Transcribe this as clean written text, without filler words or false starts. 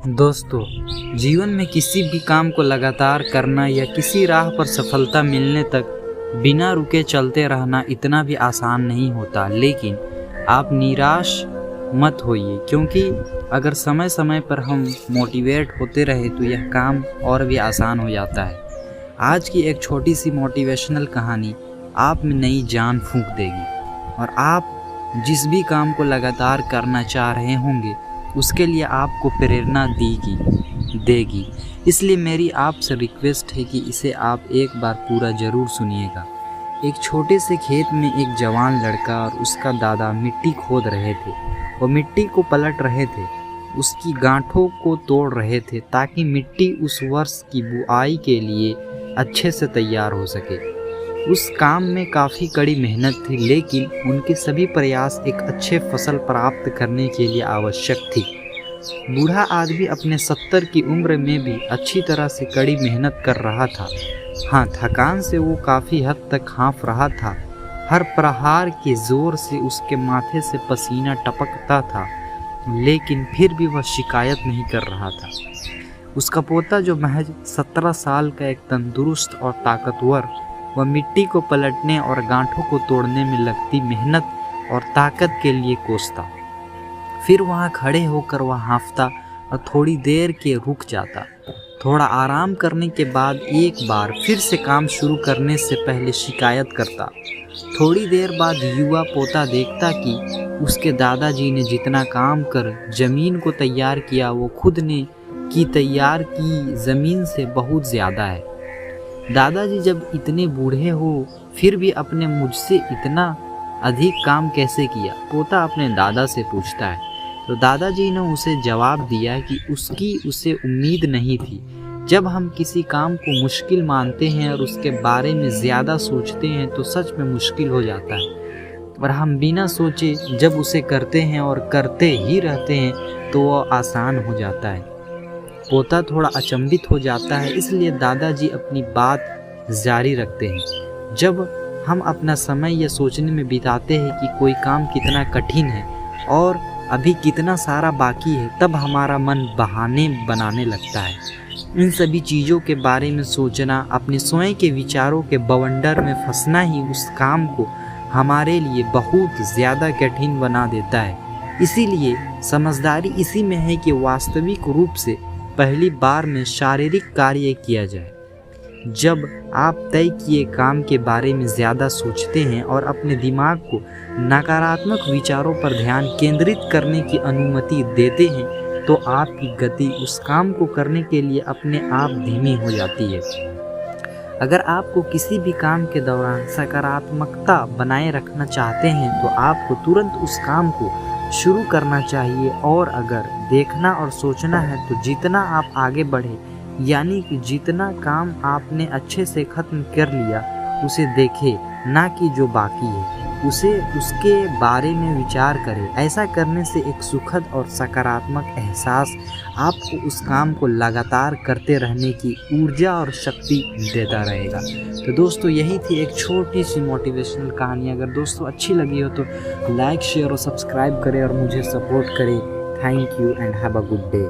दोस्तों, जीवन में किसी भी काम को लगातार करना या किसी राह पर सफलता मिलने तक बिना रुके चलते रहना इतना भी आसान नहीं होता। लेकिन आप निराश मत होइए, क्योंकि अगर समय समय पर हम मोटिवेट होते रहे तो यह काम और भी आसान हो जाता है। आज की एक छोटी सी मोटिवेशनल कहानी आप में नई जान फूंक देगी और आप जिस भी काम को लगातार करना चाह रहे होंगे उसके लिए आपको प्रेरणा देगी। इसलिए मेरी आपसे रिक्वेस्ट है कि इसे आप एक बार पूरा ज़रूर सुनिएगा। एक छोटे से खेत में एक जवान लड़का और उसका दादा मिट्टी खोद रहे थे। वो मिट्टी को पलट रहे थे, उसकी गांठों को तोड़ रहे थे ताकि मिट्टी उस वर्ष की बुआई के लिए अच्छे से तैयार हो सके। उस काम में काफ़ी कड़ी मेहनत थी, लेकिन उनके सभी प्रयास एक अच्छे फसल प्राप्त करने के लिए आवश्यक थी। बूढ़ा आदमी अपने 70 की उम्र में भी अच्छी तरह से कड़ी मेहनत कर रहा था। हाँ, थकान से वो काफ़ी हद तक हाँफ रहा था। हर प्रहार के ज़ोर से उसके माथे से पसीना टपकता था, लेकिन फिर भी वह शिकायत नहीं कर रहा था। उसका पोता, जो महज 17 साल का एक तंदुरुस्त और ताकतवर, वह मिट्टी को पलटने और गांठों को तोड़ने में लगती मेहनत और ताकत के लिए कोसता। फिर वहाँ खड़े होकर वह हाँफता और थोड़ी देर के रुक जाता। थोड़ा आराम करने के बाद एक बार फिर से काम शुरू करने से पहले शिकायत करता। थोड़ी देर बाद युवा पोता देखता कि उसके दादाजी ने जितना काम कर जमीन को तैयार किया वो खुद ने तैयार की ज़मीन से बहुत ज़्यादा है। दादाजी जब इतने बूढ़े हो फिर भी अपने मुझसे इतना अधिक काम कैसे किया? पोता अपने दादा से पूछता है। तो दादाजी ने उसे जवाब दिया कि उसे उम्मीद नहीं थी। जब हम किसी काम को मुश्किल मानते हैं और उसके बारे में ज़्यादा सोचते हैं तो सच में मुश्किल हो जाता है, और हम बिना सोचे जब उसे करते हैं और करते ही रहते हैं तो वह आसान हो जाता है। पोता थोड़ा अचंभित हो जाता है, इसलिए दादाजी अपनी बात जारी रखते हैं। जब हम अपना समय यह सोचने में बिताते हैं कि कोई काम कितना कठिन है और अभी कितना सारा बाकी है, तब हमारा मन बहाने बनाने लगता है। इन सभी चीज़ों के बारे में सोचना, अपने स्वयं के विचारों के बवंडर में फंसना ही उस काम को हमारे लिए बहुत ज़्यादा कठिन बना देता है। इसीलिए समझदारी इसी में है कि वास्तविक रूप से पहली बार में शारीरिक कार्य किया जाए। जब आप तय किए काम के बारे में ज़्यादा सोचते हैं और अपने दिमाग को नकारात्मक विचारों पर ध्यान केंद्रित करने की अनुमति देते हैं तो आपकी गति उस काम को करने के लिए अपने आप धीमी हो जाती है। अगर आपको किसी भी काम के दौरान सकारात्मकता बनाए रखना चाहते हैं तो आपको तुरंत उस काम को शुरू करना चाहिए। और अगर देखना और सोचना है तो जितना आप आगे बढ़े, यानी कि जितना काम आपने अच्छे से ख़त्म कर लिया उसे देखें, ना कि जो बाकी है उसके बारे में विचार करें। ऐसा करने से एक सुखद और सकारात्मक एहसास आपको उस काम को लगातार करते रहने की ऊर्जा और शक्ति देता रहेगा। तो दोस्तों, यही थी एक छोटी सी मोटिवेशनल कहानी। अगर दोस्तों अच्छी लगी हो तो लाइक, शेयर और सब्सक्राइब करें और मुझे सपोर्ट करें। Thank you and have a good day.